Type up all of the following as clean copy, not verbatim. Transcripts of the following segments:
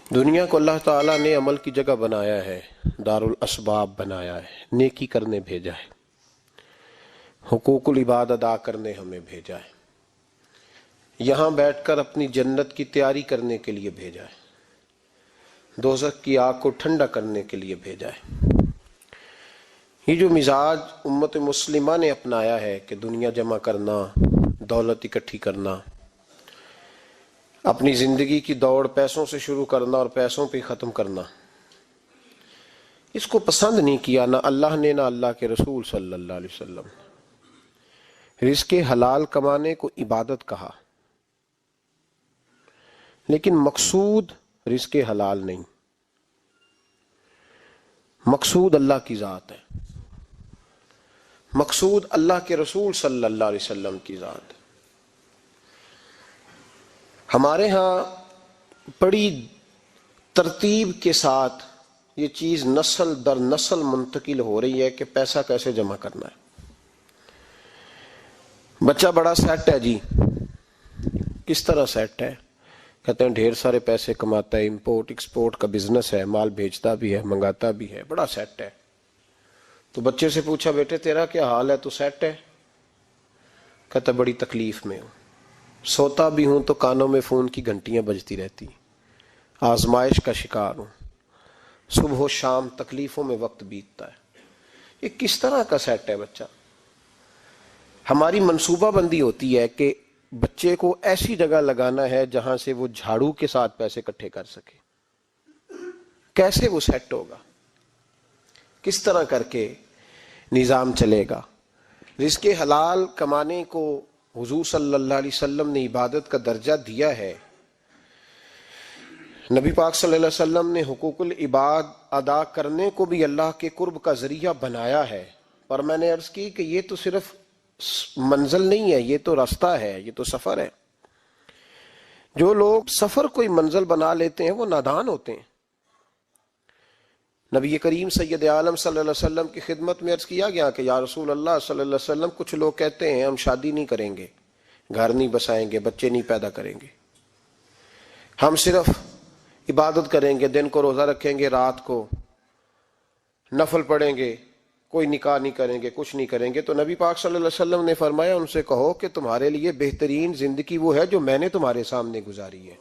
دنیا کو اللہ تعالیٰ نے عمل کی جگہ بنایا ہے، دارالاسباب بنایا ہے، نیکی کرنے بھیجا ہے، حقوق العباد ادا کرنے ہمیں بھیجا ہے، یہاں بیٹھ کر اپنی جنت کی تیاری کرنے کے لیے بھیجا ہے، دوزخ کی آگ کو ٹھنڈا کرنے کے لیے بھیجا ہے۔ یہ جو مزاج امت مسلمہ نے اپنایا ہے کہ دنیا جمع کرنا، دولت اکٹھی کرنا، اپنی زندگی کی دوڑ پیسوں سے شروع کرنا اور پیسوں پہ ختم کرنا، اس کو پسند نہیں کیا نہ اللہ نے نہ اللہ کے رسول صلی اللہ علیہ وسلم نے۔ رزق حلال کمانے کو عبادت کہا، لیکن مقصود رزق حلال نہیں، مقصود اللہ کی ذات ہے، مقصود اللہ کے رسول صلی اللہ علیہ وسلم کی ذات ہے۔ ہمارے ہاں بڑی ترتیب کے ساتھ یہ چیز نسل در نسل منتقل ہو رہی ہے کہ پیسہ کیسے جمع کرنا ہے۔ بچہ بڑا سیٹ ہے جی، کس طرح سیٹ ہے؟ کہتے ہیں ڈھیر سارے پیسے کماتا ہے، امپورٹ ایکسپورٹ کا بزنس ہے، مال بھیجتا بھی ہے، منگاتا بھی ہے، بڑا سیٹ ہے۔ تو بچے سے پوچھا بیٹے تیرا کیا حال ہے، تو سیٹ ہے؟ کہتا بڑی تکلیف میں ہوں، سوتا بھی ہوں تو کانوں میں فون کی گھنٹیاں بجتی رہتی، آزمائش کا شکار ہوں، صبح و شام تکلیفوں میں وقت بیتتا ہے۔ یہ کس طرح کا سیٹ ہے بچہ؟ ہماری منصوبہ بندی ہوتی ہے کہ بچے کو ایسی جگہ لگانا ہے جہاں سے وہ جھاڑو کے ساتھ پیسے اکٹھے کر سکے۔ کیسے وہ سیٹ ہوگا؟ کس طرح کر کے نظام چلے گا؟ رزق حلال کمانے کو حضور صلی اللہ علیہ وسلم نے عبادت کا درجہ دیا ہے۔ نبی پاک صلی اللہ علیہ وسلم نے حقوق العباد ادا کرنے کو بھی اللہ کے قرب کا ذریعہ بنایا ہے، اور میں نے عرض کی کہ یہ تو صرف منزل نہیں ہے، یہ تو راستہ ہے، یہ تو سفر ہے۔ جو لوگ سفر کوئی منزل بنا لیتے ہیں وہ نادان ہوتے ہیں۔ نبی کریم سید عالم صلی اللہ علیہ وسلم کی خدمت میں عرض کیا گیا کہ یا رسول اللہ صلی اللہ علیہ وسلم، کچھ لوگ کہتے ہیں ہم شادی نہیں کریں گے، گھر نہیں بسائیں گے، بچے نہیں پیدا کریں گے، ہم صرف عبادت کریں گے، دن کو روزہ رکھیں گے، رات کو نفل پڑھیں گے، کوئی نکاح نہیں کریں گے، کچھ نہیں کریں گے۔ تو نبی پاک صلی اللہ علیہ وسلم نے فرمایا ان سے کہو کہ تمہارے لیے بہترین زندگی وہ ہے جو میں نے تمہارے سامنے گزاری ہے۔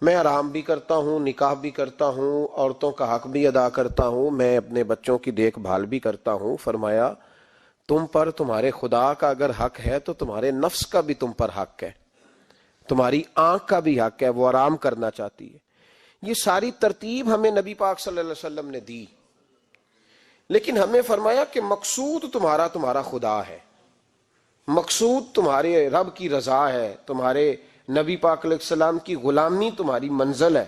میں آرام بھی کرتا ہوں، نکاح بھی کرتا ہوں، عورتوں کا حق بھی ادا کرتا ہوں، میں اپنے بچوں کی دیکھ بھال بھی کرتا ہوں۔ فرمایا تم پر تمہارے خدا کا اگر حق ہے تو تمہارے نفس کا بھی تم پر حق ہے، تمہاری آنکھ کا بھی حق ہے، وہ آرام کرنا چاہتی ہے۔ یہ ساری ترتیب ہمیں نبی پاک صلی اللہ علیہ وسلم نے دی، لیکن ہمیں فرمایا کہ مقصود تمہارا خدا ہے، مقصود تمہارے رب کی رضا ہے، تمہارے نبی پاک علیہ السلام کی غلامی تمہاری منزل ہے۔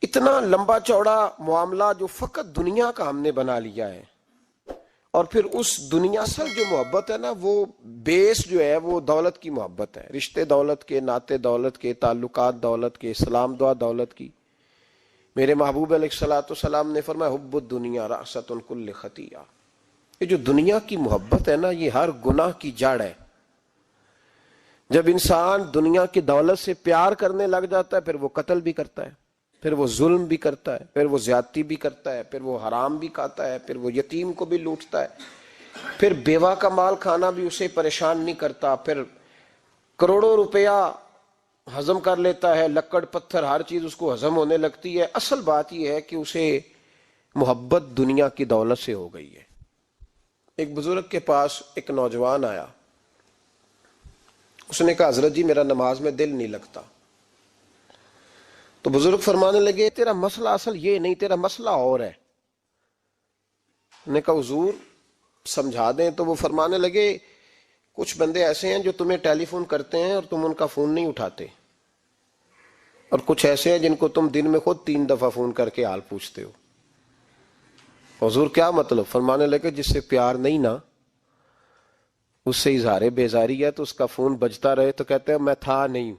اتنا لمبا چوڑا معاملہ جو فقط دنیا کا ہم نے بنا لیا ہے، اور پھر اس دنیا سے جو محبت ہے نا، وہ بیس جو ہے وہ دولت کی محبت ہے، رشتے دولت کے، ناطے دولت کے، تعلقات دولت کے، سلام دعا دولت کی۔ میرے محبوب علیہ الصلوۃ والسلام نے فرمایا حب الدنیا رأسۃ کل خطیئہ، یہ جو دنیا کی محبت ہے نا، یہ ہر گناہ کی جڑ ہے۔ جب انسان دنیا کی دولت سے پیار کرنے لگ جاتا ہے، پھر وہ قتل بھی کرتا ہے، پھر وہ ظلم بھی کرتا ہے، پھر وہ زیادتی بھی کرتا ہے، پھر وہ حرام بھی کھاتا ہے، پھر وہ یتیم کو بھی لوٹتا ہے، پھر بیوہ کا مال کھانا بھی اسے پریشان نہیں کرتا، پھر کروڑوں روپیہ ہضم کر لیتا ہے، لکڑ پتھر ہر چیز اس کو ہضم ہونے لگتی ہے۔ اصل بات یہ ہے کہ اسے محبت دنیا کی دولت سے ہو گئی ہے۔ ایک بزرگ کے پاس ایک نوجوان آیا، اس نے کہا حضرت جی میرا نماز میں دل نہیں لگتا۔ تو بزرگ فرمانے لگے تیرا مسئلہ اصل یہ نہیں، تیرا مسئلہ اور ہے۔ نے کہا حضور سمجھا دیں۔ تو وہ فرمانے لگے کچھ بندے ایسے ہیں جو تمہیں ٹیلی فون کرتے ہیں اور تم ان کا فون نہیں اٹھاتے، اور کچھ ایسے ہیں جن کو تم دن میں خود 3 دفعہ فون کر کے حال پوچھتے ہو۔ حضور کیا مطلب؟ فرمانے لگے جس سے پیار نہیں نا، اس سے اظہار بیزاری ہے، تو اس کا فون بجتا رہے تو کہتے ہیں میں تھا نہیں،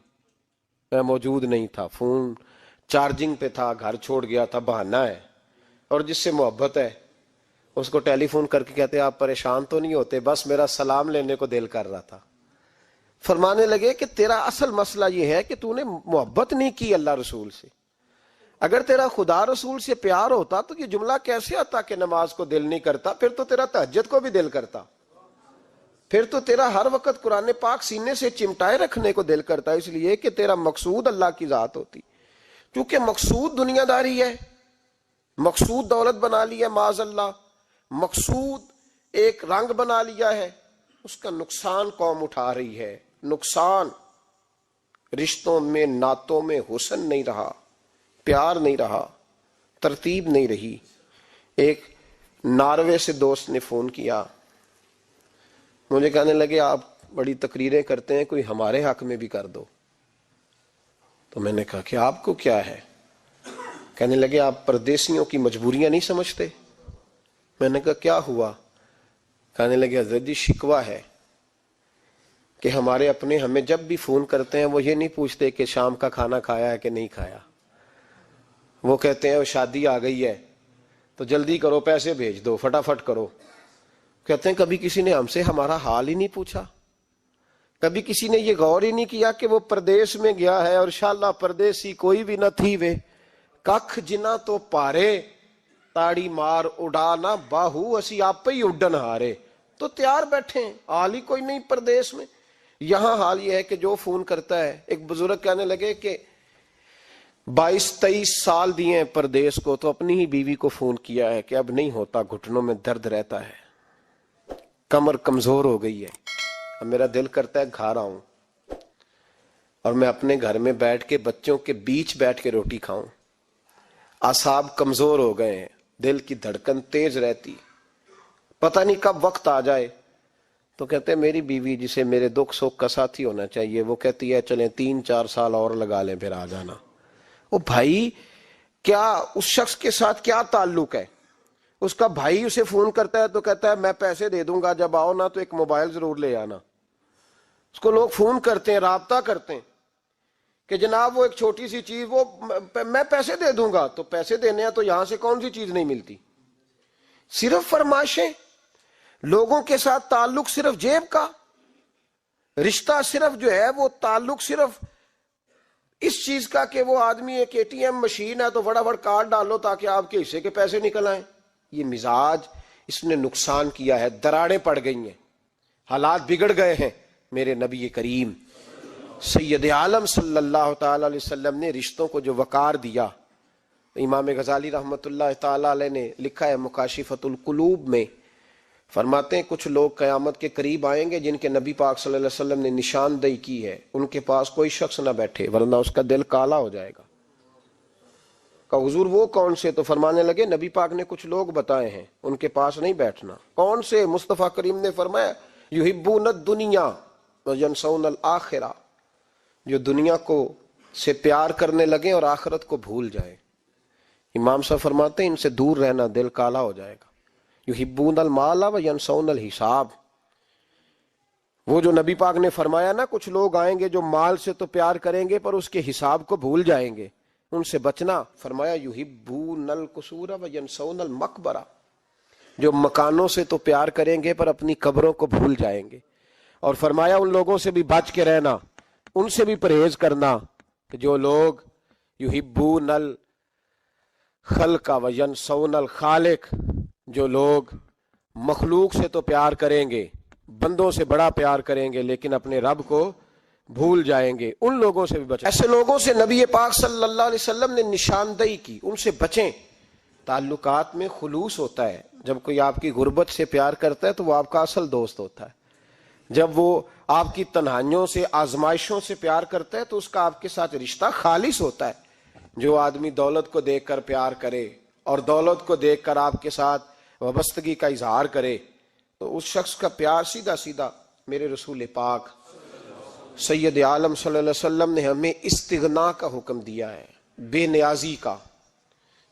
میں موجود نہیں تھا، فون چارجنگ پہ تھا، گھر چھوڑ گیا تھا، بہانہ ہے۔ اور جس سے محبت ہے اس کو ٹیلی فون کر کے کہتے ہیں آپ پریشان تو نہیں ہوتے؟ بس میرا سلام لینے کو دل کر رہا تھا۔ فرمانے لگے کہ تیرا اصل مسئلہ یہ ہے کہ تو نے محبت نہیں کی اللہ رسول سے. اگر تیرا خدا رسول سے پیار ہوتا تو یہ جملہ کیسے آتا کہ نماز کو دل نہیں کرتا؟ پھر تو تیرا تہجد کو بھی دل کرتا, پھر تو تیرا ہر وقت قرآن پاک سینے سے چمٹائے رکھنے کو دل کرتا, اس لیے کہ تیرا مقصود اللہ کی ذات ہوتی. کیونکہ مقصود دنیا داری ہے, مقصود دولت بنا لی ہے معاذ اللہ, مقصود ایک رنگ بنا لیا ہے, اس کا نقصان قوم اٹھا رہی ہے. نقصان رشتوں میں, نعتوں میں حسن نہیں رہا, پیار نہیں رہا, ترتیب نہیں رہی. ایک ناروے سے دوست نے فون کیا, مجھے کہنے لگے آپ بڑی تقریریں کرتے ہیں, کوئی ہمارے حق میں بھی کر دو. تو میں نے کہا کہ آپ کو کیا ہے؟ کہنے لگے آپ پردیسیوں کی مجبوریاں نہیں سمجھتے. میں نے کہا کیا ہوا؟ کہنے لگے حضرت جی شکوہ ہے کہ ہمارے اپنے ہمیں جب بھی فون کرتے ہیں وہ یہ نہیں پوچھتے کہ شام کا کھانا کھایا ہے کہ نہیں کھایا. وہ کہتے ہیں وہ شادی آ گئی ہے تو جلدی کرو, پیسے بھیج دو, فٹافٹ کرو. کہتے ہیں کبھی کسی نے ہم سے ہمارا حال ہی نہیں پوچھا, کبھی کسی نے یہ غور ہی نہیں کیا کہ وہ پردیس میں گیا ہے, اور انشاءاللہ پردیسی کوئی بھی نہ تھی وے ککھ جنا تو پارے تاڑی مار اڑا نہ باہو اسی آپ پہ ہی اڈن ہارے. تو تیار بیٹھے ہیں, حال ہی کوئی نہیں پردیس میں. یہاں حال یہ ہے کہ جو فون کرتا ہے, ایک بزرگ کہنے لگے کہ 22-23 سال دیے ہیں پردیس کو, تو اپنی ہی بیوی کو فون کیا ہے کہ اب نہیں ہوتا, گھٹنوں میں درد رہتا ہے, کمر کمزور ہو گئی ہے, اب میرا دل کرتا ہے گھر آؤں اور میں اپنے گھر میں بیٹھ کے بچوں کے بیچ بیٹھ کے روٹی کھاؤں. اعصاب کمزور ہو گئے ہیں, دل کی دھڑکن تیز رہتی, پتہ نہیں کب وقت آ جائے. تو کہتے ہیں میری بیوی جسے میرے دکھ سکھ کا ساتھی ہونا چاہیے, وہ کہتی ہے چلیں 3-4 سال اور لگا لیں پھر آ جانا. وہ بھائی کیا اس شخص کے ساتھ کیا تعلق ہے؟ اس کا بھائی اسے فون کرتا ہے تو کہتا ہے میں پیسے دے دوں گا, جب آؤ نا تو ایک موبائل ضرور لے آنا. اس کو لوگ فون کرتے ہیں, رابطہ کرتے ہیں کہ جناب وہ ایک چھوٹی سی چیز, وہ میں پیسے دے دوں گا. تو پیسے دینے ہیں تو یہاں سے کون سی چیز نہیں ملتی؟ صرف فرمائشیں, لوگوں کے ساتھ تعلق صرف جیب کا رشتہ, صرف جو ہے وہ تعلق صرف اس چیز کا کہ وہ آدمی ایک ATM مشین ہے تو فٹافٹ کارڈ ڈالو تاکہ آپ کے حصے کے پیسے نکل آئیں. یہ مزاج اس نے نقصان کیا ہے, دراڑیں پڑ گئی ہیں, حالات بگڑ گئے ہیں. میرے نبی کریم سید عالم صلی اللہ تعالی علیہ وسلم نے رشتوں کو جو وقار دیا, امام غزالی رحمۃ اللہ تعالی علیہ نے لکھا ہے مکاشفۃ القلوب میں, فرماتے ہیں کچھ لوگ قیامت کے قریب آئیں گے جن کے نبی پاک صلی اللہ علیہ وسلم نے نشاندہی کی ہے, ان کے پاس کوئی شخص نہ بیٹھے ورنہ اس کا دل کالا ہو جائے گا. کہ حضور وہ کون سے؟ تو فرمانے لگے نبی پاک نے کچھ لوگ بتائے ہیں, ان کے پاس نہیں بیٹھنا. کون سے؟ مصطفیٰ کریم نے فرمایا یحبون الدنیا وینسون الآخرہ, جو دنیا کو سے پیار کرنے لگے اور آخرت کو بھول جائیں. امام صاحب فرماتے ہیں ان سے دور رہنا, دل کالا ہو جائے گا. یحبون المال وینسون الحساب, وہ جو نبی پاک نے فرمایا نا کچھ لوگ آئیں گے جو مال سے تو پیار کریں گے پر اس کے حساب کو بھول جائیں گے, ان سے بچنا. فرمایا یحبون القصور وینسون المقبرہ, جو مکانوں سے تو پیار کریں گے پر اپنی قبروں کو بھول جائیں گے. اور فرمایا ان لوگوں سے بھی بچ کے رہنا, ان سے بھی پرہیز کرنا جو لوگ یحبون الخلق وینسون الخالق, جو لوگ مخلوق سے تو پیار کریں گے, بندوں سے بڑا پیار کریں گے لیکن اپنے رب کو بھول جائیں گے, ان لوگوں سے بھی بچیں. ایسے لوگوں سے نبی پاک صلی اللہ علیہ وسلم نے نشاندہی کی, ان سے بچیں. تعلقات میں خلوص ہوتا ہے, جب کوئی آپ کی غربت سے پیار کرتا ہے تو وہ آپ کا اصل دوست ہوتا ہے. جب وہ آپ کی تنہائیوں سے آزمائشوں سے پیار کرتا ہے تو اس کا آپ کے ساتھ رشتہ خالص ہوتا ہے. جو آدمی دولت کو دیکھ کر پیار کرے اور دولت کو دیکھ کر آپ کے ساتھ وابستگی کا اظہار کرے تو اس شخص کا پیار سیدھا سیدھا. میرے رسول پاک سید عالم صلی اللہ علیہ وسلم نے ہمیں استغنا کا حکم دیا ہے, بے نیازی کا.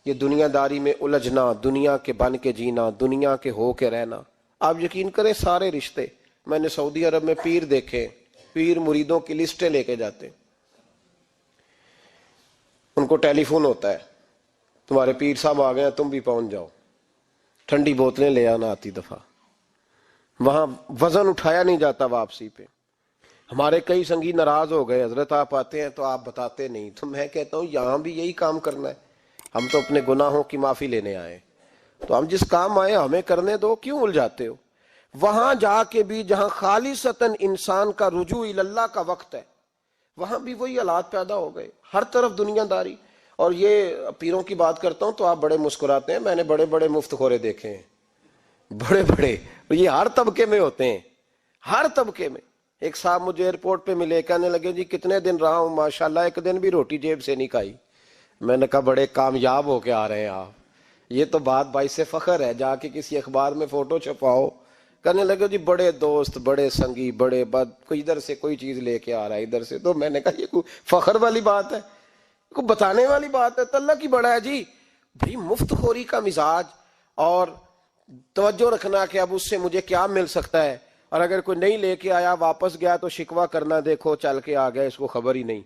یہ دنیا داری میں الجھنا, دنیا کے بن کے جینا, دنیا کے ہو کے رہنا. آپ یقین کریں سارے رشتے, میں نے سعودی عرب میں پیر دیکھے, پیر مریدوں کی لسٹیں لے کے جاتے, ان کو ٹیلی فون ہوتا ہے تمہارے پیر صاحب آ گئے ہیں تم بھی پہنچ جاؤ, ٹھنڈی بوتلیں لے آنا آتی دفعہ. وہاں وزن اٹھایا نہیں جاتا واپسی پہ, ہمارے کئی سنگی ناراض ہو گئے، حضرت آپ آتے ہیں تو آپ بتاتے نہیں، تو میں کہتا ہوں یہاں بھی یہی کام کرنا ہے، ہم تو اپنے گناہوں کی معافی لینے آئے، تو ہم جس کام آئے ہمیں کرنے دو، کیوں الجھاتے ہو؟ وہاں جا کے بھی جہاں خالصتاً انسان کا رجوع اللہ کا وقت ہے، وہاں بھی وہی حالات پیدا ہو گئے، ہر طرف دنیا داری۔ اور یہ پیروں کی بات کرتا ہوں تو آپ بڑے مسکراتے ہیں، میں نے بڑے بڑے مفت خورے دیکھے ہیں، بڑے بڑے، یہ ہر طبقے میں ہوتے ہیں، ہر طبقے میں۔ ایک صاحب مجھے ایئرپورٹ پہ ملے، کہنے لگے جی کتنے دن رہا ہوں، ماشاءاللہ ایک دن بھی روٹی جیب سے نہیں کھائی۔ میں نے کہا بڑے کامیاب ہو کے آ رہے ہیں آپ، یہ تو بات باعث سے فخر ہے، جا کے کسی اخبار میں فوٹو چھپاؤ۔ کہنے لگے جی بڑے دوست، بڑے سنگی، بڑے کوئی ادھر سے کوئی چیز لے کے آ رہا ہے ادھر سے، تو میں نے کہا یہ کوئی فخر والی بات ہے، کوئی بتانے والی بات ہے؟ تو اللہ کی بڑا ہے جی بھائی، مفت خوری کا مزاج اور توجہ رکھنا کہ اب اس سے مجھے کیا مل سکتا ہے، اور اگر کوئی نہیں لے کے آیا واپس گیا تو شکوہ کرنا، دیکھو چل کے آ گیا، اس کو خبر ہی نہیں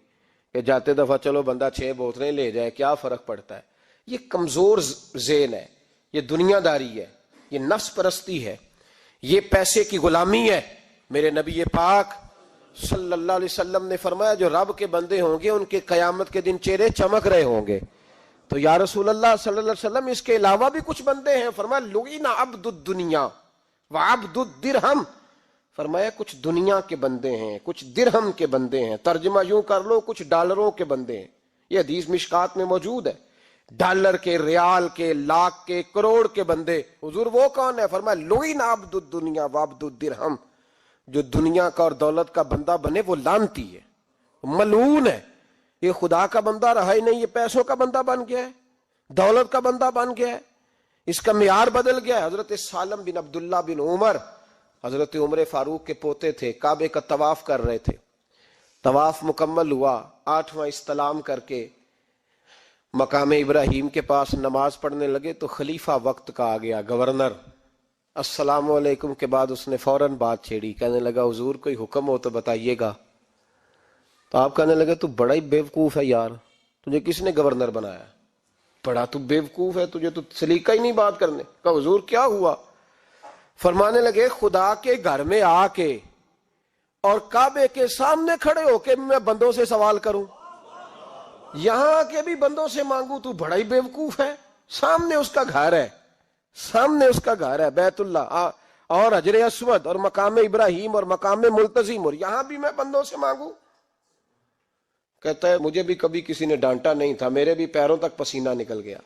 کہ جاتے دفعہ چلو بندہ 6 بوتلیں لے جائے، کیا فرق پڑتا ہے؟ یہ کمزور ذہن ہے، یہ دنیا داری ہے، یہ نفس پرستی ہے، یہ پیسے کی غلامی ہے۔ میرے نبی پاک صلی اللہ علیہ وسلم نے فرمایا جو رب کے بندے ہوں گے ان کے قیامت کے دن چہرے چمک رہے ہوں گے۔ تو یا رسول اللہ صلی اللہ علیہ وسلم اس کے علاوہ بھی کچھ بندے ہیں؟ فرمایا لعن عبد الدنیا وعبد الدرہم، فرمایا کچھ دنیا کے بندے ہیں، کچھ درہم کے بندے ہیں، ترجمہ یوں کر لو کچھ ڈالروں کے بندے ہیں۔ یہ حدیث مشکات میں موجود ہے، ڈالر کے، ریال کے، لاکھ کے، کروڑ کے بندے۔ حضور وہ کون ہے؟ فرمایا لعن عبد الدنیا وعبد الدرہم، جو دنیا کا اور دولت کا بندہ بنے وہ لعنتی ہے، ملعون ہے۔ یہ خدا کا بندہ رہا ہی نہیں، یہ پیسوں کا بندہ بن گیا ہے، دولت کا بندہ بن گیا ہے، اس کا معیار بدل گیا ہے۔ حضرت سالم بن عبداللہ بن عمر، حضرت عمر فاروق کے پوتے تھے، کعبے کا طواف کر رہے تھے، طواف مکمل ہوا، 8واں استلام کر کے مقام ابراہیم کے پاس نماز پڑھنے لگے تو خلیفہ وقت کا آ گیا، گورنر۔ السلام علیکم کے بعد اس نے فوراً بات چھیڑی، کہنے لگا حضور کوئی حکم ہو تو بتائیے گا۔ تو آپ کہنے لگے تو بڑا ہی بیوقوف ہے یار، تجھے کس نے گورنر بنایا؟ بڑا تو بیوقوف ہے، تجھے تو سلیقہ ہی نہیں بات کرنے کا۔ حضور کیا ہوا؟ فرمانے لگے خدا کے گھر میں آ کے اور کعبے کے سامنے کھڑے ہو کے میں بندوں سے سوال کروں، یہاں آ کے بھی بندوں سے مانگوں، تو بڑا ہی بیوقوف ہے۔ سامنے اس کا گھر ہے، سامنے اس کا گھر ہے بیت اللہ اور حجر اسود اور مقام ابراہیم اور مقام ملتزم، اور یہاں بھی میں بندوں سے مانگوں؟ کہتا ہے مجھے بھی کبھی کسی نے ڈانٹا نہیں تھا، میرے بھی پیروں تک پسینہ نکل گیا،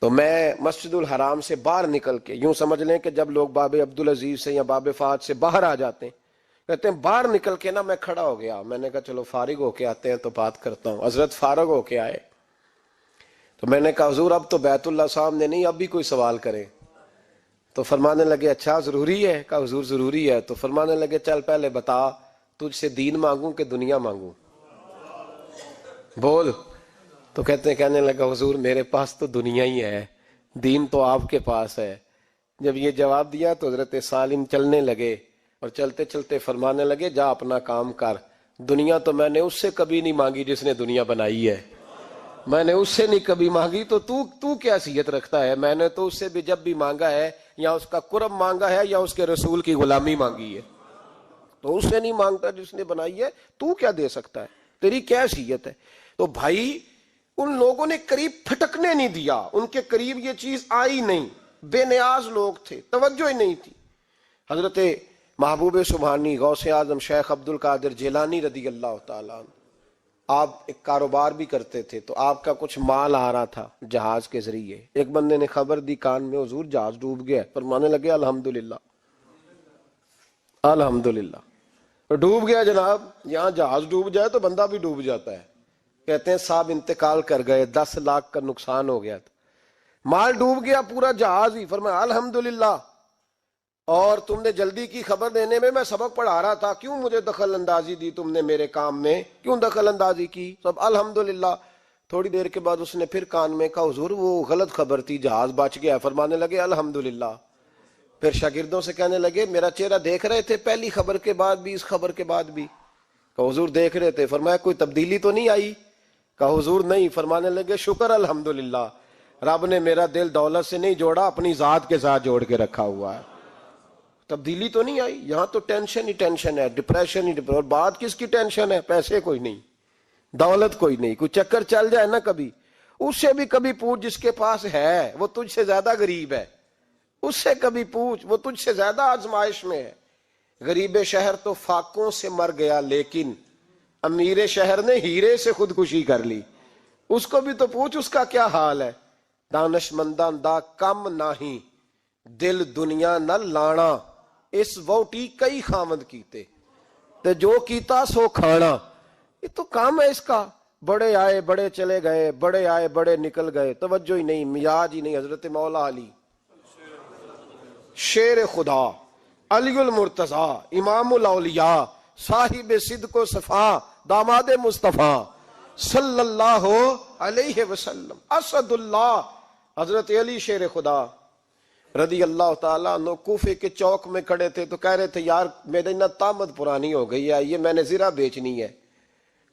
تو میں مسجد الحرام سے باہر نکل کے، یوں سمجھ لیں کہ جب لوگ باب عبدالعزیز سے یا باب فہد سے باہر آ جاتے ہیں، کہتے ہیں باہر نکل کے نا میں کھڑا ہو گیا، میں نے کہا چلو فارغ ہو کے آتے ہیں تو بات کرتا ہوں۔ حضرت فارغ ہو کے آئے تو میں نے کہا حضور اب تو بیت اللہ سامنے نہیں، اب بھی کوئی سوال کرے؟ تو فرمانے لگے اچھا ضروری ہے؟ کہا حضور ضروری ہے۔ تو فرمانے لگے چل پہلے بتا تجھ سے دین مانگوں کہ دنیا مانگوں، بول۔ تو کہنے لگا حضور میرے پاس تو دنیا ہی ہے، دین تو آپ کے پاس ہے۔ جب یہ جواب دیا تو حضرت سالم چلنے لگے، اور چلتے چلتے فرمانے لگے جا اپنا کام کر، دنیا تو میں نے اس سے کبھی نہیں مانگی جس نے دنیا بنائی ہے، میں نے اس سے نہیں کبھی مانگی، تو کیا حیثیت رکھتا ہے؟ میں نے تو اس سے بھی جب بھی مانگا ہے یا اس کا قرب مانگا ہے یا اس کے رسول کی غلامی مانگی ہے، تو اس سے نہیں مانگتا جس نے بنائی ہے، تو کیا دے سکتا ہے؟ تیری کیا حیثیت ہے؟ تو بھائی ان لوگوں نے قریب پھٹکنے نہیں دیا، ان کے قریب یہ چیز آئی نہیں، بے نیاز لوگ تھے، توجہ ہی نہیں تھی۔ حضرت محبوب سبحانی غوث اعظم شیخ عبد القادر جیلانی رضی اللہ تعالیٰ عنہ، آپ ایک کاروبار بھی کرتے تھے، تو آپ کا کچھ مال آ رہا تھا جہاز کے ذریعے، ایک بندے نے خبر دی کان میں حضور جہاز ڈوب گیا، فرمانے لگے الحمدللہ الحمدللہ۔ ڈوب گیا جناب، یہاں جہاز ڈوب جائے تو بندہ بھی ڈوب جاتا ہے۔ کہتے ہیں صاحب انتقال کر گئے، 10 لاکھ کا نقصان ہو گیا تھا، مال ڈوب گیا پورا جہاز ہی۔ فرمایا الحمدللہ، اور تم نے جلدی کی خبر دینے میں سبق پڑھا رہا تھا، کیوں مجھے دخل اندازی دی تم نے میرے کام میں، کیوں دخل اندازی کی؟ سب الحمدللہ۔ تھوڑی دیر کے بعد اس نے پھر کان میں کہا حضور وہ غلط خبر تھی، جہاز بچ گیا۔ فرمانے لگے الحمدللہ۔ پھر شاگردوں سے کہنے لگے میرا چہرہ دیکھ رہے تھے پہلی خبر کے بعد بھی، اس خبر کے بعد بھی؟ کہا حضور دیکھ رہے تھے۔ فرمایا کوئی تبدیلی تو نہیں آئی؟ کہا حضور نہیں۔ فرمانے لگے شکر الحمدللہ، رب نے میرا دل دولت سے نہیں جوڑا، اپنی ذات کے ساتھ جوڑ کے رکھا ہوا ہے۔ تبدیلی تو نہیں آئی. یہاں تو ٹینشن ہی ٹینشن ہے, ڈپریشن ہی ڈپریشن. اور بات کس کی ٹینشن ہے؟ پیسے کوئی نہیں, دولت کوئی نہیں. کوئی چکر چل جائے نا کبھی, اس سے بھی کبھی پوچھ جس کے پاس ہے وہ تجھ سے زیادہ غریب ہے, اس سے کبھی پوچھ وہ تجھ سے زیادہ آزمائش میں ہے. غریب شہر تو فاقوں سے مر گیا, لیکن امیر شہر نے ہیرے سے خودکشی کر لی. اس کو بھی تو پوچھ اس کا کیا حال ہے. دانش مندان دا کم نہیں, دل دنیا نہ لانا, اس ووٹی کئی خامد کیتے, تے جو کیتا سو کھانا. یہ تو کام ہے اس کا. بڑے آئے بڑے چلے گئے, بڑے آئے بڑے نکل گئے, توجہ ہی نہیں, مزاج ہی نہیں. حضرت مولا علی شیر خدا, علی المرتضی, امام الاولیاء, صاحب صدق و صفا, داماد مصطفیٰ صلی اللہ علیہ وسلم, اسد اللہ, حضرت علی شیر خدا رضی اللہ تعالیٰ عنہ کوفے کے چوک میں کھڑے تھے تو کہہ رہے تھے یار میری نہ تامت پرانی ہو گئی ہے, یہ میں نے زرہ بیچنی ہے,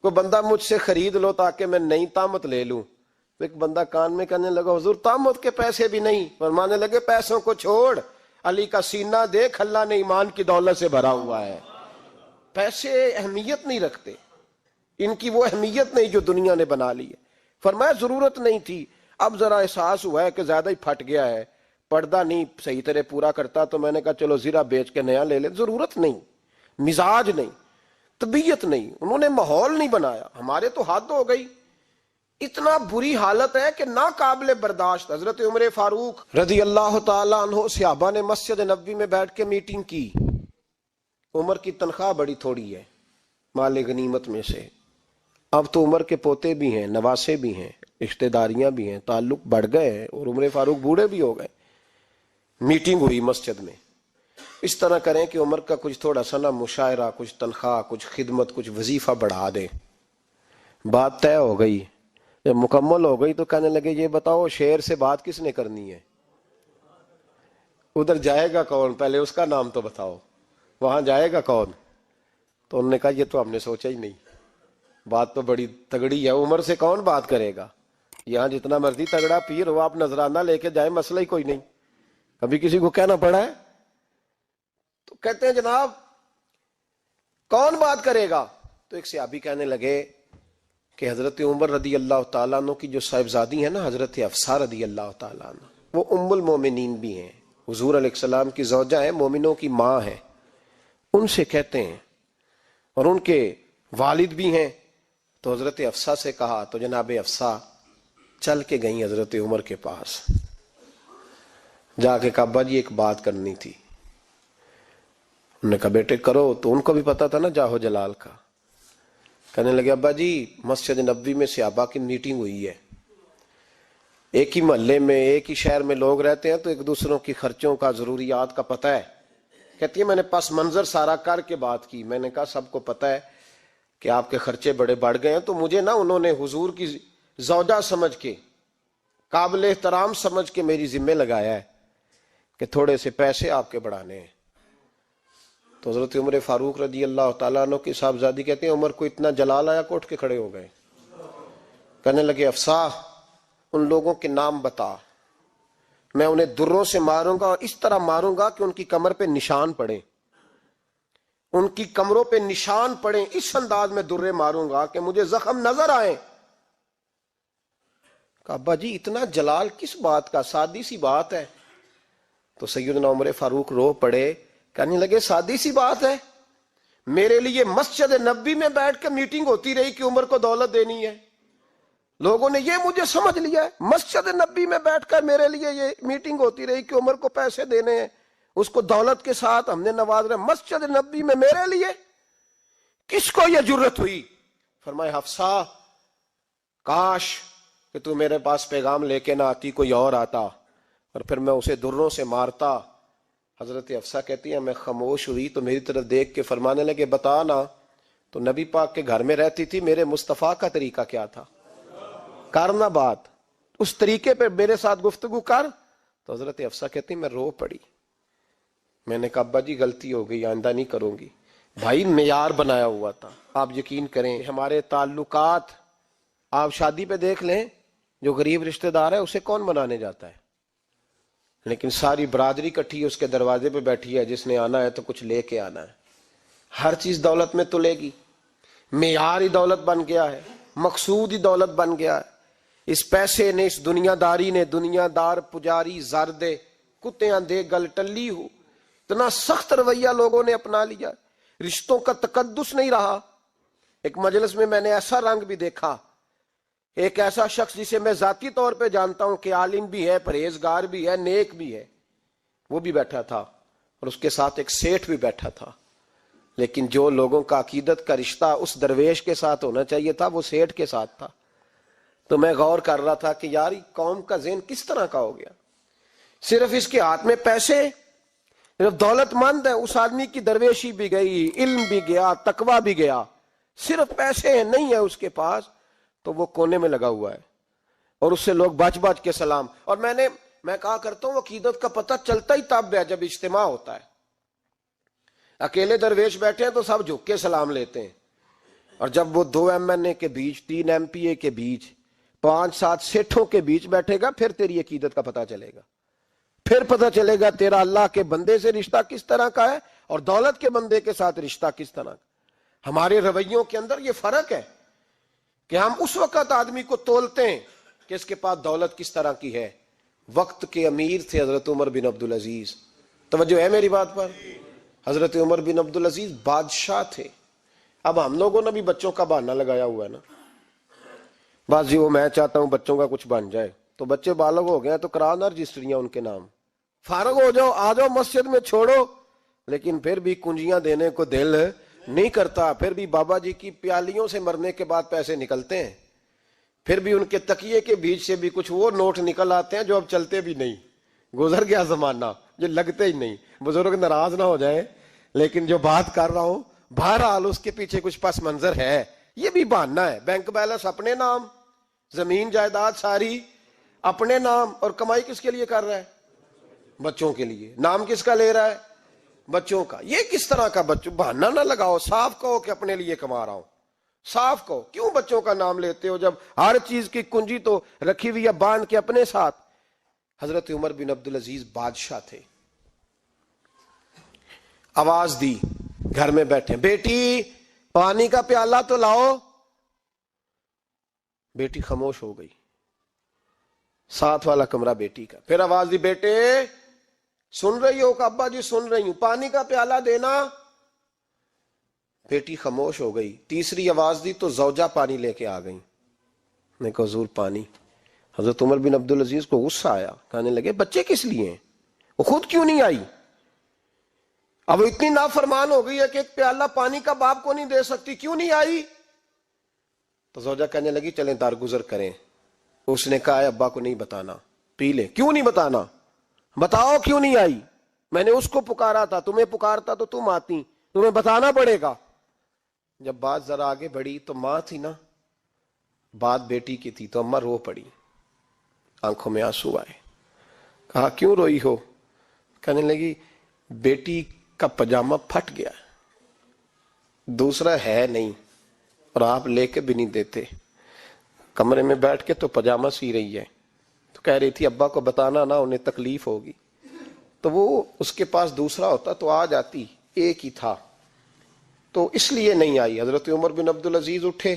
کوئی بندہ مجھ سے خرید لو تاکہ میں نئی تامت لے لوں. تو ایک بندہ کان میں کہنے لگا حضور تامت کے پیسے بھی نہیں. فرمانے لگے پیسوں کو چھوڑ, علی کا سینہ دیکھ, اللہ نے ایمان کی دولت سے بھرا ہوا ہے. پیسے اہمیت نہیں رکھتے, ان کی وہ اہمیت نہیں جو دنیا نے بنا لی ہے. فرمایا ضرورت نہیں تھی, اب ذرا احساس ہوا ہے کہ زیادہ ہی پھٹ گیا ہے, پردہ نہیں صحیح طرح پورا کرتا, تو میں نے کہا چلو زرہ بیچ کے نیا لے لے. ضرورت نہیں, مزاج نہیں, طبیعت نہیں, انہوں نے ماحول نہیں بنایا. ہمارے تو حد ہو گئی, اتنا بری حالت ہے کہ ناقابل برداشت. حضرت عمر فاروق رضی اللہ تعالیٰ عنہ صحابہ نے مسجد نبوی میں بیٹھ کے میٹنگ کی. عمر کی تنخواہ بڑی تھوڑی ہے مال غنیمت میں سے, اب تو عمر کے پوتے بھی ہیں, نواسے بھی ہیں, رشتہ داریاں بھی ہیں, تعلق بڑھ گئے ہیں, اور عمر فاروق بوڑھے بھی ہو گئے. میٹنگ ہوئی مسجد میں, اس طرح کریں کہ عمر کا کچھ تھوڑا سا نا مشاعرہ, کچھ تنخواہ, کچھ خدمت, کچھ وظیفہ بڑھا دیں. بات طے ہو گئی. جب مکمل ہو گئی تو کہنے لگے یہ بتاؤ شیر سے بات کس نے کرنی ہے, ادھر جائے گا کون, پہلے اس کا نام تو بتاؤ, وہاں جائے گا کون. تو انہوں نے کہا یہ تو ہم نے سوچا ہی نہیں, بات تو بڑی تگڑی ہے, عمر سے کون بات کرے گا. یہاں جتنا مرضی تگڑا پیر ہو, آپ نذرانہ لے کے جائیں, مسئلہ ہی کوئی نہیں. کبھی کسی کو کہنا پڑا ہے؟ تو کہتے ہیں جناب کون بات کرے گا. تو ایک صحابی کہنے لگے کہ حضرت عمر رضی اللہ تعالیٰ عنہ کی جو صاحبزادی ہیں نا, حضرت حفصہ رضی اللہ تعالیٰ عنہ, وہ ام المومنین بھی ہیں, حضور علیہ السلام کی زوجہ ہیں, مومنوں کی ماں ہیں, ان سے کہتے ہیں, اور ان کے والد بھی ہیں. تو حضرت حفصہ سے کہا تو جناب حفصہ چل کے گئیں حضرت عمر کے پاس, جا کے کہا ابا جی ایک بات کرنی تھی. انہوں نے کہا بیٹے کرو. تو ان کو بھی پتا تھا نا جاہو جلال کا. کہنے لگے ابا جی مسجد نبوی میں صحابہ کی میٹنگ ہوئی ہے, ایک ہی محلے میں ایک ہی شہر میں لوگ رہتے ہیں تو ایک دوسروں کی خرچوں کا ضروریات کا پتہ ہے. کہتی ہے میں نے پس منظر سارا کر کے بات کی. میں نے کہا سب کو پتہ ہے کہ آپ کے خرچے بڑے بڑھ گئے ہیں, تو مجھے نا انہوں نے حضور کی زوجہ سمجھ کے, قابل احترام سمجھ کے میری ذمہ لگایا ہے کہ تھوڑے سے پیسے آپ کے بڑھانے ہیں. تو حضرت عمر فاروق رضی اللہ تعالیٰ عنہ کی صاحبزادی کہتے ہیں عمر کو اتنا جلال آیا کہ اٹھ کے کھڑے ہو گئے. کہنے لگے حفصہ ان لوگوں کے نام بتا, میں انہیں دروں سے ماروں گا, اور اس طرح ماروں گا کہ ان کی کمر پہ نشان پڑے, ان کی کمروں پہ نشان پڑے, اس انداز میں درے ماروں گا کہ مجھے زخم نظر آئے. کہا ابا جی اتنا جلال کس بات کا, سادی سی بات ہے. تو سیدنا عمر فاروق رو پڑے, کہنے لگے سادی سی بات ہے, میرے لیے مسجد نبوی میں بیٹھ کے میٹنگ ہوتی رہی کہ عمر کو دولت دینی ہے. لوگوں نے یہ مجھے سمجھ لیا ہے, مسجد نبوی میں بیٹھ کر میرے لیے یہ میٹنگ ہوتی رہی کہ عمر کو پیسے دینے ہیں, اس کو دولت کے ساتھ ہم نے نواز رہے. مسجد نبوی میں میرے لیے کس کو یہ جرت ہوئی. فرمایا حفصہ کاش کہ تو میرے پاس پیغام لے کے نہ آتی, کوئی اور آتا اور پھر میں اسے دروں سے مارتا. حضرت حفصہ کہتی ہے میں خاموش ہوئی تو میری طرف دیکھ کے فرمانے لگے بتا نا, تو نبی پاک کے گھر میں رہتی تھی, میرے مصطفیٰ کا طریقہ کیا تھا, کرنا بات اس طریقے پہ میرے ساتھ گفتگو کر. تو حضرت حفصہ کہتی میں رو پڑی. میں نے کہا ابا جی غلطی ہو گئی, آئندہ نہیں کروں گی. بھائی معیار بنایا ہوا تھا, آپ یقین کریں ہمارے تعلقات آپ شادی پہ دیکھ لیں, جو غریب رشتہ دار ہے اسے کون بنانے جاتا ہے, لیکن ساری برادری کٹھی اس کے دروازے پہ بیٹھی ہے، جس نے آنا ہے تو کچھ لے کے آنا ہے۔ ہر چیز دولت میں تلے گی، معیار ہی دولت بن گیا ہے، مقصود ہی دولت بن گیا ہے۔ اس پیسے نے، اس دنیا داری نے، دنیا دار پجاری زردے کتیاں دے گل ٹلی ہو، اتنا سخت رویہ لوگوں نے اپنا لیا، رشتوں کا تقدس نہیں رہا۔ ایک مجلس میں نے ایسا رنگ بھی دیکھا، ایک ایسا شخص جسے میں ذاتی طور پہ جانتا ہوں کہ عالم بھی ہے، پرہیزگار بھی ہے، نیک بھی ہے، وہ بھی بیٹھا تھا اور اس کے ساتھ ایک سیٹھ بھی بیٹھا تھا، لیکن جو لوگوں کا عقیدت کا رشتہ اس درویش کے ساتھ ہونا چاہیے تھا وہ سیٹھ کے ساتھ تھا۔ تو میں غور کر رہا تھا کہ یار قوم کا ذہن کس طرح کا ہو گیا، صرف اس کے ہاتھ میں پیسے، صرف دولت مند ہے، اس آدمی کی درویشی بھی گئی، علم بھی گیا، تقوی بھی گیا، صرف پیسے نہیں ہے اس کے پاس تو وہ کونے میں لگا ہوا ہے اور اس سے لوگ بچ بچ کے سلام۔ اور میں کہا کرتا ہوں عقیدت کا پتہ چلتا ہی تب ہے جب اجتماع ہوتا ہے۔ اکیلے درویش بیٹھے ہیں تو سب جھک کے سلام لیتے ہیں، اور جب وہ 2 MNA کے بیچ، 3 MPA کے بیچ، 5-7 سیٹھوں کے بیچ بیٹھے گا، پھر تیری عقیدت کا پتہ چلے گا، پھر پتہ چلے گا تیرا اللہ کے بندے سے رشتہ کس طرح کا ہے اور دولت کے بندے کے ساتھ رشتہ کس طرح کا۔ ہمارے رویوں کے اندر یہ فرق ہے کہ ہم اس وقت آدمی کو تولتے ہیں کہ اس کے پاس دولت کس طرح کی ہے۔ وقت کے امیر تھے حضرت عمر بن عبدالعزیز، توجہ ہے میری بات پر؟ حضرت عمر بن عبدالعزیز بادشاہ تھے۔ اب ہم لوگوں نے بھی بچوں کا بہانہ لگایا ہوا ہے نا، بس جی وہ میں چاہتا ہوں بچوں کا کچھ بن جائے، تو بچے بالغ ہو گئے ہیں تو کرا نہ رجسٹریاں ان کے نام، فارغ ہو جاؤ، آ جاؤ مسجد میں چھوڑو، لیکن پھر بھی کنجیاں دینے کو دل نہیں کرتا، پھر بھی بابا جی کی پیالیوں سے مرنے کے بعد پیسے نکلتے ہیں، پھر بھی ان کے تکیے کے بیچ سے بھی کچھ وہ نوٹ نکل آتے ہیں جو اب چلتے بھی نہیں، گزر گیا زمانہ، جو لگتے ہی نہیں۔ بزرگ ناراض نہ ہو جائیں، لیکن جو بات کر رہا ہوں بہرحال اس کے پیچھے کچھ پس منظر ہے، یہ بھی بہانہ ہے۔ بینک بیلنس اپنے نام، زمین جائیداد ساری اپنے نام، اور کمائی کس کے لیے کر رہا ہے؟ بچوں کے لیے۔ نام کس کا لے رہا ہے؟ بچوں کا۔ یہ کس طرح کا بچوں؟ بہانہ نہ لگاؤ، صاف کہو کہ اپنے لیے کما رہا ہوں، صاف کہو۔ کیوں بچوں کا نام لیتے ہو جب ہر چیز کی کنجی تو رکھی ہوئی ہے باندھ کے اپنے ساتھ؟ حضرت عمر بن عبدالعزیز بادشاہ تھے۔ آواز دی، گھر میں بیٹھے، بیٹی پانی کا پیالہ تو لاؤ۔ بیٹی خاموش ہو گئی، ساتھ والا کمرہ بیٹی کا۔ پھر آواز دی، بیٹے سن رہی ہو؟ کہ ابا جی سن رہی ہوں، پانی کا پیالہ دینا۔ بیٹی خاموش ہو گئی۔ تیسری آواز دی تو زوجہ پانی لے کے آ گئی۔ میں کہا حضور پانی۔ حضرت عمر بن عبدالعزیز کو غصہ آیا، کہنے لگے بچے کس لیے ہیں، وہ خود کیوں نہیں آئی؟ اب وہ اتنی نافرمان ہو گئی ہے کہ ایک پیالہ پانی کا باپ کو نہیں دے سکتی، کیوں نہیں آئی؟ تو زوجہ کہنے لگی چلیں درگزر کریں۔ اس نے کہا ابا کو نہیں بتانا، پی لے۔ کیوں نہیں بتانا؟ بتاؤ کیوں نہیں آئی؟ میں نے اس کو پکارا تھا، تمہیں پکارتا تو تم آتی، تمہیں بتانا پڑے گا۔ جب بات ذرا آگے بڑھی تو ماں تھی نا، بات بیٹی کی تھی، تو اماں رو پڑی، آنکھوں میں آنسو آئے۔ کہا کیوں روئی ہو؟ کہنے لگی بیٹی کا پاجامہ پھٹ گیا، دوسرا ہے نہیں، اور آپ لے کے بھی نہیں دیتے، کمرے میں بیٹھ کے تو پاجامہ سی رہی ہے، تو کہہ رہی تھی ابا کو بتانا نا، انہیں تکلیف ہوگی، تو وہ اس کے پاس دوسرا ہوتا تو آ جاتی، ایک ہی تھا، تو اس لیے نہیں آئی۔ حضرت عمر بن عبدالعزیز اٹھے،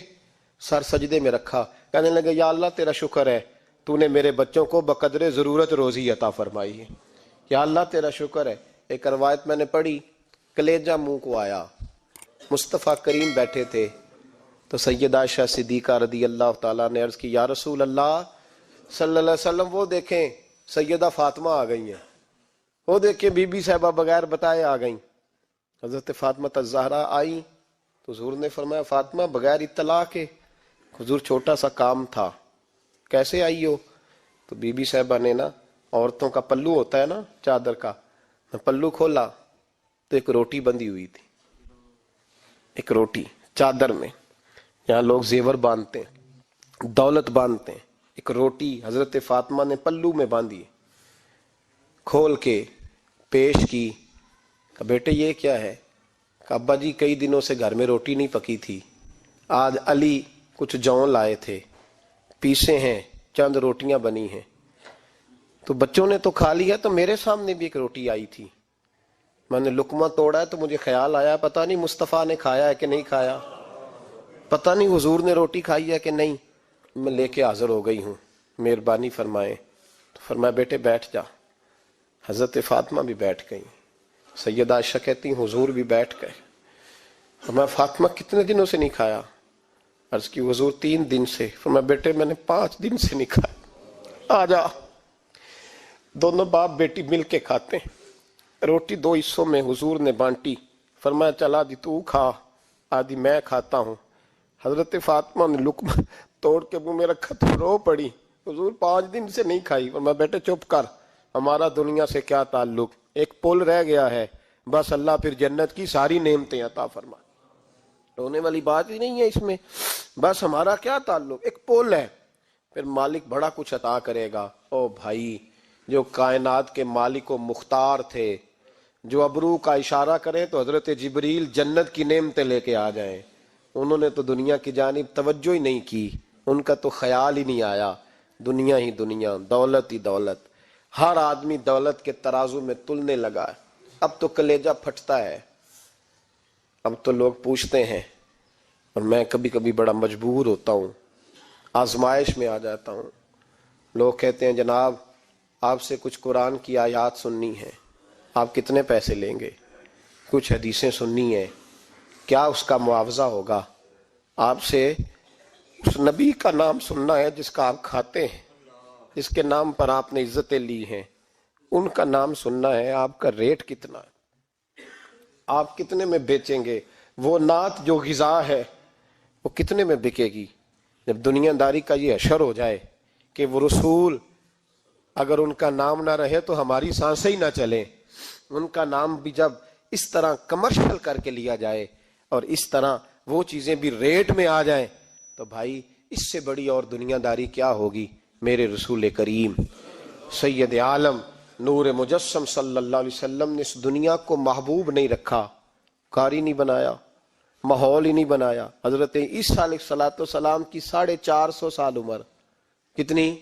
سر سجدے میں رکھا، کہنے لگے یا اللہ تیرا شکر ہے، تو نے میرے بچوں کو بقدر ضرورت روزی عطا فرمائی ہے، یا اللہ تیرا شکر ہے۔ ایک روایت میں نے پڑھی، کلیجہ منہ کو آیا، مصطفیٰ کریم بیٹھے تھے، تو سیدہ عائشہ صدیقہ رضی اللہ تعالیٰ نے عرض کی یا رسول اللہ صلی اللہ علیہ وسلم وہ دیکھیں سیدہ فاطمہ آ گئی ہیں، وہ دیکھیں بی بی صاحبہ بغیر بتائے آ گئیں۔ حضرت فاطمہ الزہرا آئی تو حضور نے فرمایا فاطمہ بغیر اطلاع کے؟ حضور چھوٹا سا کام تھا۔ کیسے آئی ہو؟ تو بی بی صاحبہ نے نا، عورتوں کا پلو ہوتا ہے نا چادر کا، پلو کھولا تو ایک روٹی بندھی ہوئی تھی، ایک روٹی چادر میں، یہاں لوگ زیور باندھتے ہیں، دولت باندھتے ہیں، ایک روٹی حضرت فاطمہ نے پلو میں باندھی، کھول کے پیش کی۔ کہ بیٹے یہ کیا ہے؟ کہ ابا جی کئی دنوں سے گھر میں روٹی نہیں پکی تھی، آج علی کچھ جون لائے تھے، پیسے ہیں، چند روٹیاں بنی ہیں، تو بچوں نے تو کھا لیا، تو میرے سامنے بھی ایک روٹی آئی تھی، میں نے لقمہ توڑا ہے تو مجھے خیال آیا پتہ نہیں مصطفیٰ نے کھایا ہے کہ نہیں کھایا، پتہ نہیں حضور نے روٹی کھائی ہے کہ نہیں، میں لے کے حاضر ہو گئی ہوں، مہربانی فرمائیں۔ تو فرمایا بیٹے بیٹھ جا۔ حضرت فاطمہ بھی بیٹھ گئی، سیدہ عائشہ کہتی ہیں حضور بھی بیٹھ گئے۔ فرمایا فاطمہ کتنے دنوں سے نہیں کھایا؟ عرض کی حضور 3 دن سے۔ فرمایا بیٹے میں نے 5 دن سے نہیں کھایا، آ جا۔ دونوں باپ بیٹی مل کے کھاتے ہیں۔ روٹی 2 حصوں میں حضور نے بانٹی، فرمایا چل آدھی تو کھا، آدھی میں کھاتا ہوں۔ حضرت فاطمہ نے لقمہ توڑ کے منہ میں رکھا تو رو پڑی، حضور 5 دن سے نہیں کھائی۔ فرمایا بیٹے چپ کر، ہمارا دنیا سے کیا تعلق، ایک پل رہ گیا ہے، بس اللہ پھر جنت کی ساری نعمتیں عطا فرما، رونے والی بات ہی نہیں ہے اس میں، بس ہمارا کیا تعلق، ایک پل ہے، پھر مالک بڑا کچھ عطا کرے گا۔ او بھائی، جو کائنات کے مالک و مختار تھے، جو ابرو کا اشارہ کرے تو حضرت جبریل جنت کی نعمتیں لے کے آ جائیں، انہوں نے تو دنیا کی جانب توجہ ہی نہیں کی، ان کا تو خیال ہی نہیں آیا، دنیا ہی دنیا، دولت ہی دولت، ہر آدمی دولت کے ترازو میں تلنے لگا ہے۔ اب تو کلیجہ پھٹتا ہے، اب تو لوگ پوچھتے ہیں، اور میں کبھی کبھی بڑا مجبور ہوتا ہوں، آزمائش میں آ جاتا ہوں، لوگ کہتے ہیں جناب آپ سے کچھ قرآن کی آیات سننی ہے، آپ کتنے پیسے لیں گے؟ کچھ حدیثیں سننی ہیں، کیا اس کا معاوضہ ہوگا؟ آپ سے اس نبی کا نام سننا ہے جس کا آپ کھاتے ہیں، جس کے نام پر آپ نے عزتیں لی ہیں، ان کا نام سننا ہے، آپ کا ریٹ کتنا ہے، آپ کتنے میں بیچیں گے؟ وہ نعت جو غذا ہے وہ کتنے میں بکے گی؟ جب دنیا داری کا یہ حشر ہو جائے کہ وہ رسول اگر ان کا نام نہ رہے تو ہماری سانسیں ہی نہ چلیں، ان کا نام بھی جب اس طرح کمرشل کر کے لیا جائے اور اس طرح وہ چیزیں بھی ریٹ میں آ جائیں، تو بھائی اس سے بڑی اور دنیا داری کیا ہوگی؟ میرے رسول کریم سید عالم نور مجسم صلی اللہ علیہ وسلم نے اس دنیا کو محبوب نہیں رکھا، قاری نہیں بنایا، ماحول ہی نہیں بنایا۔ حضرت عیسیٰ علیہ السلام کی 450 سال عمر، کتنی؟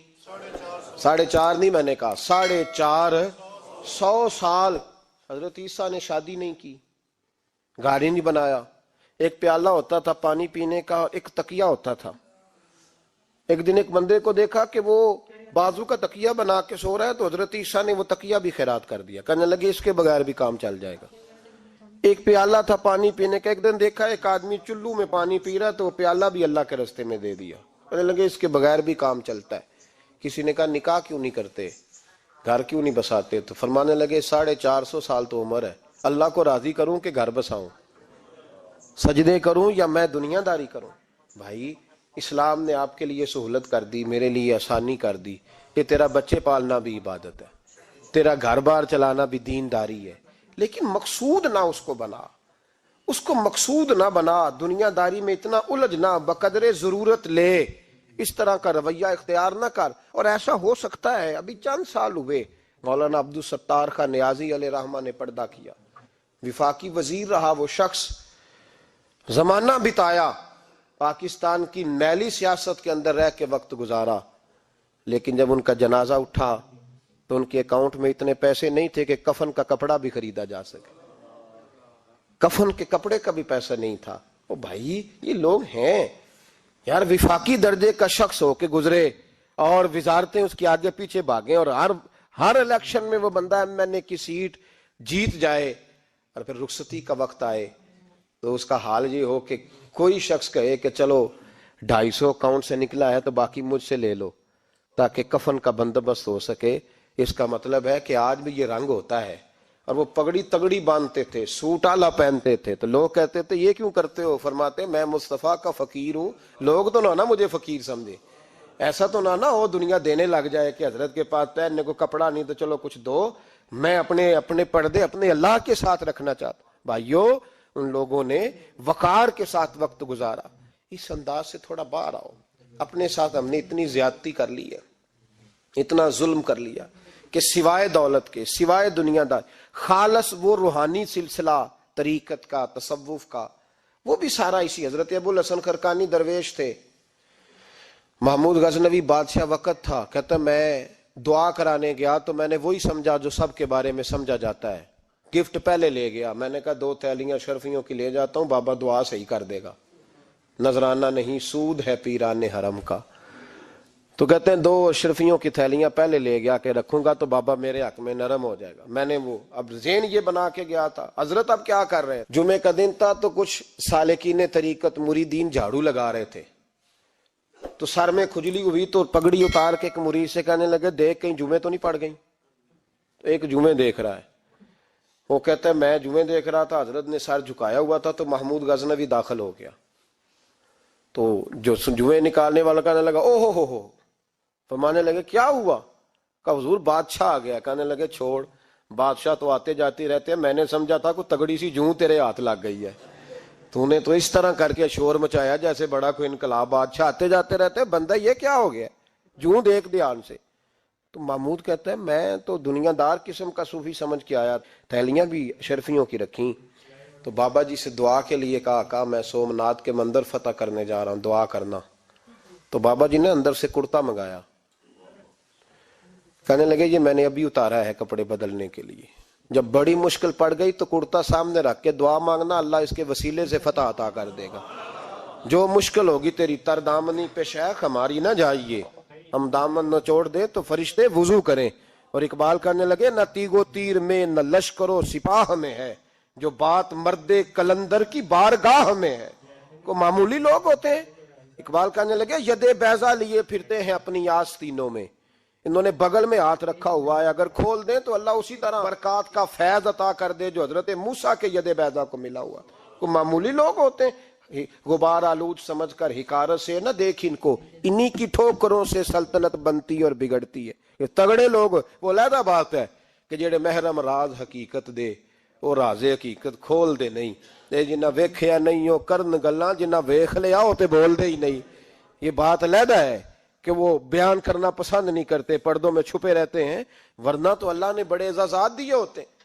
4.5 نہیں، میں نے کہا 450 سال حضرت عیسیٰ نے شادی نہیں کی، گھر ہی نہیں بنایا، ایک پیالہ ہوتا تھا پانی پینے کا، ایک تکیہ ہوتا تھا۔ ایک دن ایک بندے کو دیکھا کہ وہ بازو کا تکیہ بنا کے سو رہا ہے، تو حضرت عیسیٰ نے وہ تکیہ بھی خیرات کر دیا، کہنے لگے اس کے بغیر بھی کام چل جائے گا۔ ایک پیالہ تھا پانی پینے کا، ایک دن دیکھا ایک آدمی چلو میں پانی پی رہا ہے، تو وہ پیالہ بھی اللہ کے راستے میں دے دیا، کہنے لگے اس کے بغیر بھی کام چلتا ہے۔ کسی نے کہا نکاح کیوں نہیں کرتے، گھر کیوں نہیں بساتے؟ تو فرمانے لگے 450 سال تو عمر ہے، اللہ کو راضی کروں کہ گھر بساؤں، سجدے کروں یا میں دنیا داری کروں؟ بھائی اسلام نے آپ کے لیے سہولت کر دی، میرے لیے آسانی کر دی کہ تیرا بچے پالنا بھی عبادت ہے، تیرا گھر بار چلانا بھی دینداری ہے، لیکن مقصود نہ اس کو بنا، اس کو مقصود نہ بنا، دنیا داری میں اتنا الجھ نہ، بقدر ضرورت لے، اس طرح کا رویہ اختیار نہ کر۔ اور ایسا ہو سکتا ہے، ابھی چند سال ہوئے مولانا عبدالستار خان نیازی علیہ رحمہ نے پردہ کیا، وفاقی وزیر رہا وہ شخص، زمانہ بتایا، پاکستان کی میلی سیاست کے اندر رہ کے وقت گزارا، لیکن جب ان کا جنازہ اٹھا تو ان کے اکاؤنٹ میں اتنے پیسے نہیں تھے کہ کفن کا کپڑا بھی خریدا جا سکے، کفن کے کپڑے کا بھی پیسہ نہیں تھا۔ او بھائی یہ لوگ ہیں یار، وفاقی درجے کا شخص ہو کے گزرے اور وزارتیں اس کے آگے پیچھے بھاگیں، اور ہر الیکشن میں وہ بندہ MNA کی سیٹ جیت جائے، اور پھر رخصتی کا وقت آئے تو اس کا حال یہ ہو کہ کوئی شخص کہے کہ چلو 250 اکاؤنٹ سے نکلا ہے تو باقی مجھ سے لے لو تاکہ کفن کا بندوبست ہو سکے۔ اس کا مطلب ہے کہ آج بھی یہ رنگ ہوتا ہے۔ اور وہ پگڑی تگڑی باندھتے تھے، سوٹ آلا پہنتے تھے، تو لوگ کہتے تھے یہ کیوں کرتے ہو؟ فرماتے میں مصطفیٰ کا فقیر ہوں، لوگ تو نہ مجھے فقیر سمجھے، ایسا تو نہ ہو دنیا دینے لگ جائے کہ حضرت کے پاس پہننے کو کپڑا نہیں تو چلو کچھ دو، میں اپنے پردے اپنے اللہ کے ساتھ رکھنا چاہتا۔ بھائیو ان لوگوں نے وقار کے ساتھ وقت گزارا۔ اس انداز سے تھوڑا باہر آؤ، اپنے ساتھ ہم نے اتنی زیادتی کر لی ہے، اتنا ظلم کر لیا کہ سوائے دولت کے، سوائے دنیا دار، خالص وہ روحانی سلسلہ طریقت کا، تصوف کا، وہ بھی سارا اسی۔ حضرت ابو الحسن خرقانی درویش تھے، محمود غزنوی بادشاہ وقت تھا، کہتا میں دعا کرانے گیا تو میں نے وہی سمجھا جو سب کے بارے میں سمجھا جاتا ہے. گفٹ پہلے لے گیا, میں نے کہا 2 تھیلیاں شرفیوں کی لے جاتا ہوں, بابا دعا صحیح کر دے گا, نذرانہ نہیں سود ہے پیران حرم کا. تو کہتے ہیں 2 اشرفیوں کی تھیلیاں پہلے لے گیا کہ رکھوں گا تو بابا میرے حق میں نرم ہو جائے گا. میں نے وہ اب ذہن یہ بنا کے گیا تھا. حضرت اب کیا کر رہے ہیں, جمعے کا دن تھا تو کچھ سالکین طریقت مریدین جھاڑو لگا رہے تھے, تو سر میں کھجلی ہوئی تو پگڑی اتار کے ایک مرید سے کہنے لگے دیکھ کہیں جمعے تو نہیں پڑ گئی. تو ایک جمعے دیکھ رہا ہے, وہ کہتا ہے میں جمعے دیکھ رہا تھا, حضرت نے سر جھکایا ہوا تھا تو محمود غزنوی داخل ہو گیا. تو جو جمعے نکالنے والا کہنے لگا او ہو, فرمانے لگے کیا ہوا, کہ حضور بادشاہ آ گیا. کہنے لگے چھوڑ, بادشاہ تو آتے جاتے رہتے ہیں, میں نے سمجھا تھا کوئی تگڑی سی جوں تیرے ہاتھ لگ گئی ہے, تو نے تو اس طرح کر کے شور مچایا جیسے بڑا کوئی انقلاب. بادشاہ آتے جاتے رہتے, بندہ یہ کیا ہو گیا, جوں دیکھ دھیان سے. تو محمود کہتا ہے میں تو دنیا دار قسم کا صوفی سمجھ کے آیا, تھیلیاں بھی شرفیوں کی رکھیں. تو بابا جی سے دعا کے لیے کہا میں سومناتھ کے مندر فتح کرنے جا رہا ہوں, دعا کرنا. تو بابا جی نے اندر سے کرتا منگایا, کہنے لگے یہ میں نے ابھی اتارا ہے کپڑے بدلنے کے لیے. جب بڑی مشکل پڑ گئی تو کرتا سامنے رکھ کے دعا مانگنا, اللہ اس کے وسیلے سے فتح عطا کر دے گا. جو مشکل ہوگی تیری تر دامنی پہ شیخ ہماری نہ جائیے, ہم دامن نہ چھوڑ دے تو فرشتے وضو کریں. اور اقبال کرنے لگے نہ تیگو تیر میں نہ لشکر و سپاہ میں ہے, جو بات مرد کلندر کی بارگاہ میں ہے. کو معمولی لوگ ہوتے ہیں. اقبال کہنے لگے ید بیضا لیے پھرتے ہیں اپنی آستینوں میں, انہوں نے بغل میں ہاتھ رکھا ہوا ہے, اگر کھول دیں تو اللہ اسی طرح برکات کا فیض عطا کر دے جو حضرت موسیٰ کے ید بیضا کو ملا ہوا. کو معمولی لوگ ہوتے ہیں. غبار آلود سمجھ کر حکارت سے نہ دیکھ ان کو, انہی کی ٹھوکروں سے سلطنت بنتی اور بگڑتی ہے. یہ تگڑے لوگ وہ علیحدہ بات ہے کہ جڑے محرم راز حقیقت دے وہ راز حقیقت کھول دے نہیں. جنہ ویکھیا نہیں ہو کرن گلاں, جنہ ویکھ لیا ہو تے بول دے ہی نہیں. یہ بات علیحدہ ہے کہ وہ بیان کرنا پسند نہیں کرتے, پردوں میں چھپے رہتے ہیں, ورنہ تو اللہ نے بڑے اعزازات دیے ہوتے ہیں.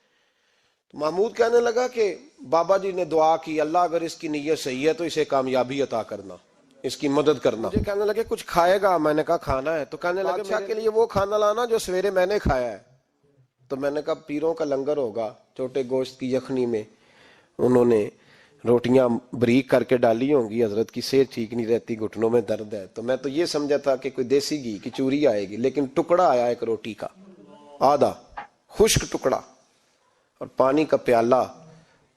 محمود کہنے لگا کہ بابا جی نے دعا کی اللہ اگر اس کی نیت صحیح ہے تو اسے کامیابی عطا کرنا, اس کی مدد کرنا. مجھے کہنے لگے کچھ کھائے گا, میں نے کہا کھانا ہے. تو کہنے لگے بادشاہ کے لیے وہ کھانا لانا جو سویرے میں نے کھایا ہے. تو میں نے کہا پیروں کا لنگر ہوگا, چھوٹے گوشت کی یخنی میں انہوں نے روٹیاں بریک کر کے ڈالی ہوں گی, حضرت کی صحت ٹھیک نہیں رہتی, گھٹنوں میں درد ہے. تو میں تو یہ سمجھا تھا کہ کوئی دیسی گھی کی چوری آئے گی, لیکن ٹکڑا آیا ایک روٹی کا, آدھا خشک ٹکڑا, اور پانی کا پیالہ.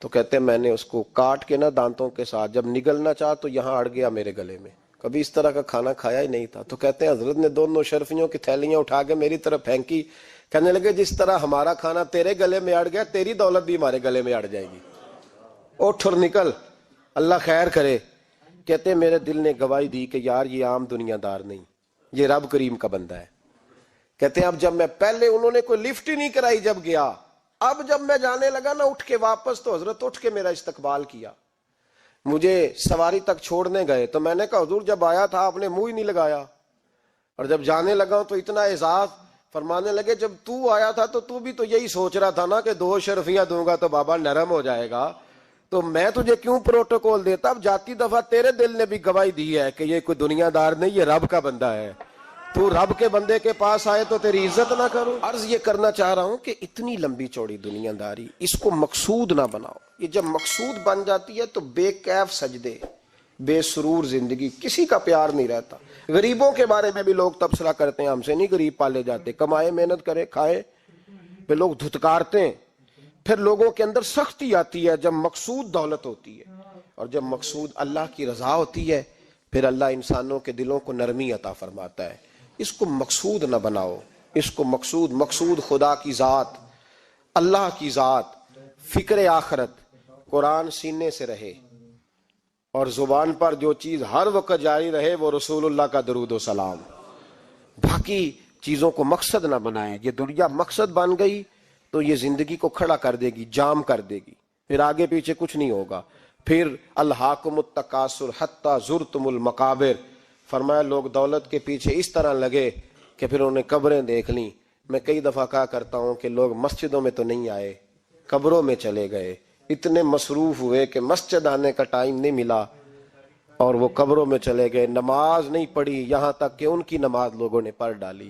تو کہتے ہیں میں نے اس کو کاٹ کے نا دانتوں کے ساتھ جب نگلنا چاہا تو یہاں اڑ گیا میرے گلے میں, کبھی اس طرح کا کھانا کھایا ہی نہیں تھا. تو کہتے ہیں حضرت نے دونوں شرفیوں کی تھیلیاں اٹھا کے میری طرف پھینکی, کہنے لگے جس طرح ہمارا کھانا تیرے گلے میں اڑ گیا تیری دولت بھی ہمارے گلے میں اڑ جائے گی, اٹھ اور نکل, اللہ خیر کرے. کہتے ہیں میرے دل نے گواہی دی کہ یار یہ عام دنیا دار نہیں, یہ رب کریم کا بندہ ہے. کہتے ہیں اب جب میں پہلے انہوں نے کوئی لفٹ ہی نہیں کرائی جب گیا, اب جب میں جانے لگا نا اٹھ کے واپس, تو حضرت اٹھ کے میرا استقبال کیا. مجھے سواری تک چھوڑنے گئے تو میں نے کہا حضور جب آیا تھا آپ نے منہ ہی نہیں لگایا, اور جب جانے لگا تو اتنا اعزاز. فرمانے لگے جب تو آیا تھا تو تو بھی تو یہی سوچ رہا تھا نا کہ 2 شرفیاں دوں گا تو بابا نرم ہو جائے گا, تو میں تجھے کیوں پروٹوکول دیتا. اب جاتی دفعہ تیرے دل نے بھی گواہی دی ہے کہ یہ کوئی دنیا دار نہیں, یہ رب کا بندہ ہے. تو رب کے بندے کے پاس آئے تو تیری عزت نہ کروں. عرض یہ کرنا چاہ رہا ہوں کہ اتنی لمبی چوڑی دنیا داری اس کو مقصود نہ بناؤ. یہ جب مقصود بن جاتی ہے تو بے کیف سجدے, بے سرور زندگی, کسی کا پیار نہیں رہتا. غریبوں کے بارے میں بھی لوگ تبصرہ کرتے ہیں, ہم سے نہیں غریب پالے جاتے, کمائے محنت کرے کھائے, پھر لوگ دھتکارتے ہیں. پھر لوگوں کے اندر سختی آتی ہے جب مقصود دولت ہوتی ہے, اور جب مقصود اللہ کی رضا ہوتی ہے پھر اللہ انسانوں کے دلوں کو نرمی عطا فرماتا ہے. اس کو مقصود نہ بناؤ, اس کو مقصود خدا کی ذات, اللہ کی ذات, فکر آخرت, قرآن سینے سے رہے, اور زبان پر جو چیز ہر وقت جاری رہے وہ رسول اللہ کا درود و سلام. باقی چیزوں کو مقصد نہ بنائیں. یہ دنیا مقصد بن گئی تو یہ زندگی کو کھڑا کر دے گی, جام کر دے گی, پھر آگے پیچھے کچھ نہیں ہوگا. پھر الہاکم التکاثر حتی زرتم المقابر, فرمایا لوگ دولت کے پیچھے اس طرح لگے کہ پھر انہوں نے قبریں دیکھ لیں. میں کئی دفعہ کہا کرتا ہوں کہ لوگ مسجدوں میں تو نہیں آئے, قبروں میں چلے گئے. اتنے مصروف ہوئے کہ مسجد آنے کا ٹائم نہیں ملا اور وہ قبروں میں چلے گئے. نماز نہیں پڑھی, یہاں تک کہ ان کی نماز لوگوں نے پڑھ ڈالی.